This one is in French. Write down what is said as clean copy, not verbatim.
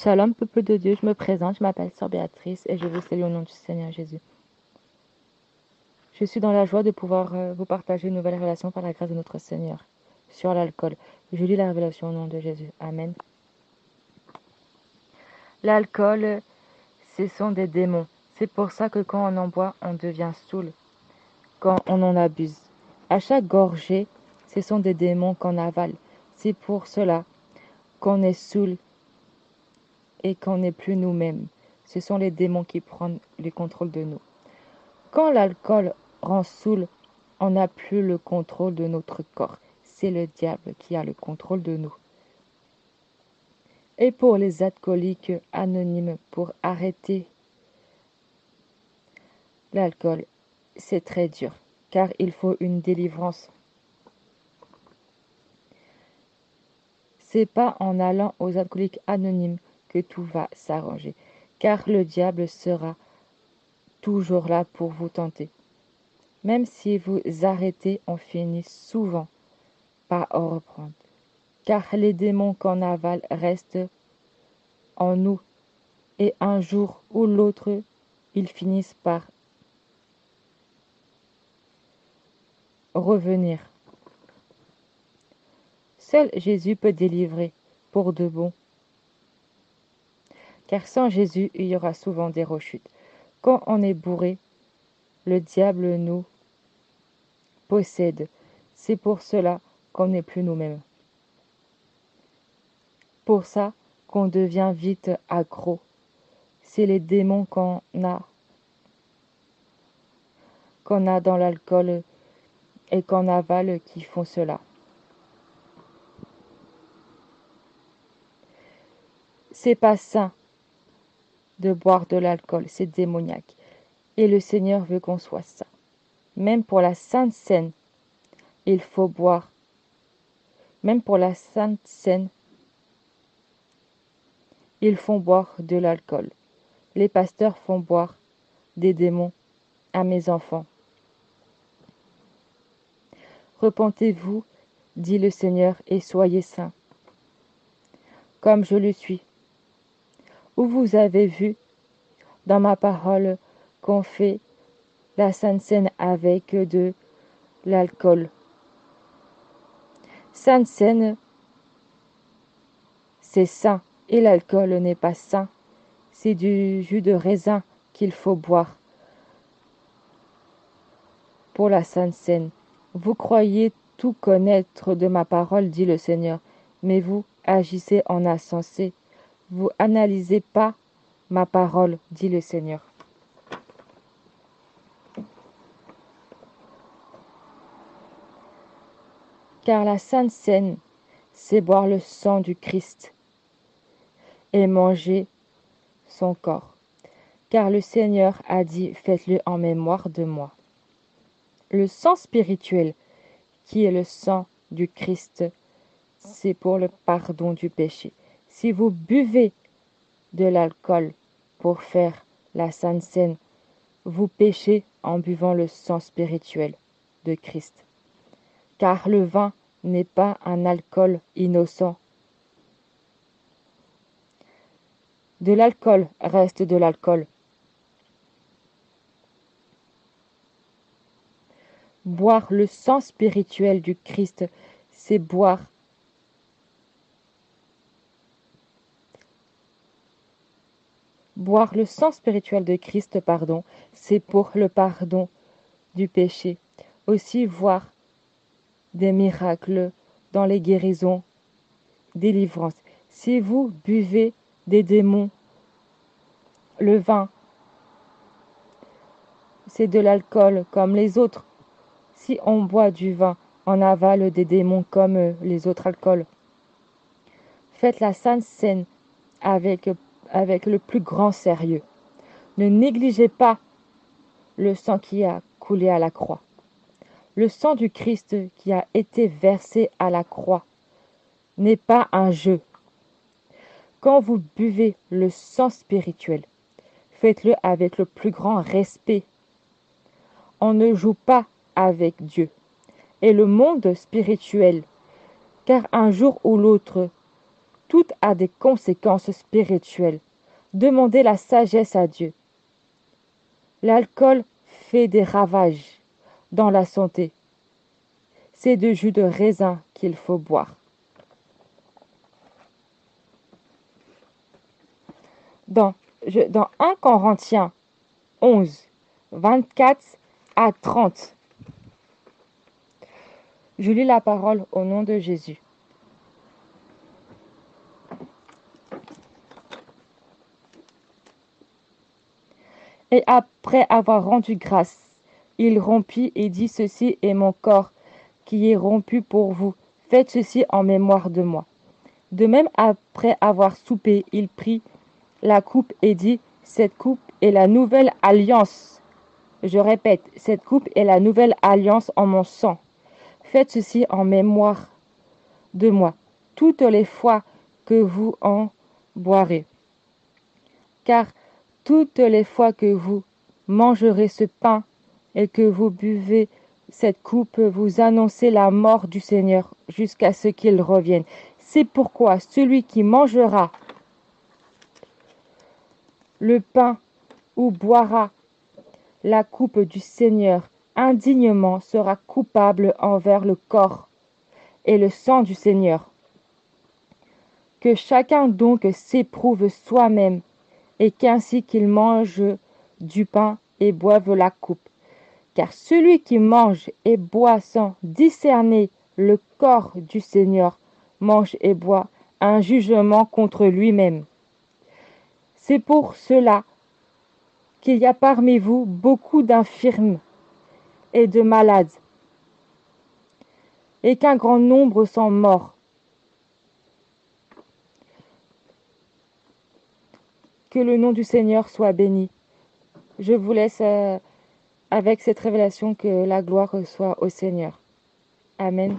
Shalom, peuple de Dieu, je me présente, je m'appelle Sœur Béatrice et je vous salue au nom du Seigneur Jésus. Je suis dans la joie de pouvoir vous partager une nouvelle révélation par la grâce de notre Seigneur sur l'alcool. Je lis la révélation au nom de Jésus. Amen. L'alcool, ce sont des démons. C'est pour ça que quand on en boit, on devient saoul, quand on en abuse. À chaque gorgée, ce sont des démons qu'on avale. C'est pour cela qu'on est saoul et qu'on n'est plus nous-mêmes. Ce sont les démons qui prennent le contrôle de nous. Quand l'alcool rend saoul, on n'a plus le contrôle de notre corps. C'est le diable qui a le contrôle de nous. Et pour les alcooliques anonymes, pour arrêter l'alcool, c'est très dur, car il faut une délivrance. C'est pas en allant aux alcooliques anonymes que tout va s'arranger, car le diable sera toujours là pour vous tenter. Même si vous arrêtez, on finit souvent par en reprendre, car les démons qu'on avale restent en nous, et un jour ou l'autre, ils finissent par revenir. Seul Jésus peut délivrer pour de bon, car sans Jésus, il y aura souvent des rechutes. Quand on est bourré, le diable nous possède. C'est pour cela qu'on n'est plus nous-mêmes. Pour ça qu'on devient vite accro. C'est les démons qu'on a dans l'alcool et qu'on avale qui font cela. C'est pas sain de boire de l'alcool, c'est démoniaque. Et le Seigneur veut qu'on soit saint. Même pour la Sainte Seine, il faut boire. Même pour la Sainte Seine, ils font boire de l'alcool. Les pasteurs font boire des démons à mes enfants. Repentez-vous, dit le Seigneur, et soyez saints, comme je le suis. Où vous avez vu dans ma parole qu'on fait la Sainte Seine avec de l'alcool. Sainte Seine, c'est sain, et l'alcool n'est pas sain. C'est du jus de raisin qu'il faut boire pour la Sainte Seine. Vous croyez tout connaître de ma parole, dit le Seigneur, mais vous agissez en insensé. Vous analysez pas ma parole, dit le Seigneur. Car la Sainte Seine, c'est boire le sang du Christ et manger son corps. Car le Seigneur a dit, faites-le en mémoire de moi. Le sang spirituel, qui est le sang du Christ, c'est pour le pardon du péché. Si vous buvez de l'alcool pour faire la Sainte Seine, vous péchez en buvant le sang spirituel de Christ. Car le vin n'est pas un alcool innocent. De l'alcool reste de l'alcool. Boire le sang spirituel du Christ, c'est boire le sang spirituel de Christ, c'est pour le pardon du péché. Aussi voir des miracles dans les guérisons, délivrances. Si vous buvez des démons, le vin, c'est de l'alcool comme les autres. Si on boit du vin, on avale des démons comme les autres alcools. Faites la Sainte Seine avec le plus grand sérieux. Ne négligez pas le sang qui a coulé à la croix. Le sang du Christ qui a été versé à la croix n'est pas un jeu. Quand vous buvez le sang spirituel, faites-le avec le plus grand respect. On ne joue pas avec Dieu et le monde spirituel, car un jour ou l'autre, Tout a des conséquences spirituelles. Demandez la sagesse à Dieu. L'alcool fait des ravages dans la santé. C'est du jus de raisin qu'il faut boire. Dans 1 Corinthiens 11, 24 à 30, je lis la parole au nom de Jésus. Et après avoir rendu grâce, il rompit et dit, ceci est mon corps qui est rompu pour vous. Faites ceci en mémoire de moi. De même, après avoir soupé, il prit la coupe et dit, cette coupe est la nouvelle alliance. Je répète, cette coupe est la nouvelle alliance en mon sang. Faites ceci en mémoire de moi, toutes les fois que vous en boirez. Car toutes les fois que vous mangerez ce pain et que vous buvez cette coupe, vous annoncez la mort du Seigneur jusqu'à ce qu'il revienne. C'est pourquoi celui qui mangera le pain ou boira la coupe du Seigneur indignement sera coupable envers le corps et le sang du Seigneur. Que chacun donc s'éprouve soi-même, et qu'ainsi qu'il mange du pain et boive la coupe. Car celui qui mange et boit sans discerner le corps du Seigneur mange et boit un jugement contre lui-même. C'est pour cela qu'il y a parmi vous beaucoup d'infirmes et de malades, et qu'un grand nombre sont morts. Que le nom du Seigneur soit béni. Je vous laisse avec cette révélation, que la gloire soit au Seigneur. Amen.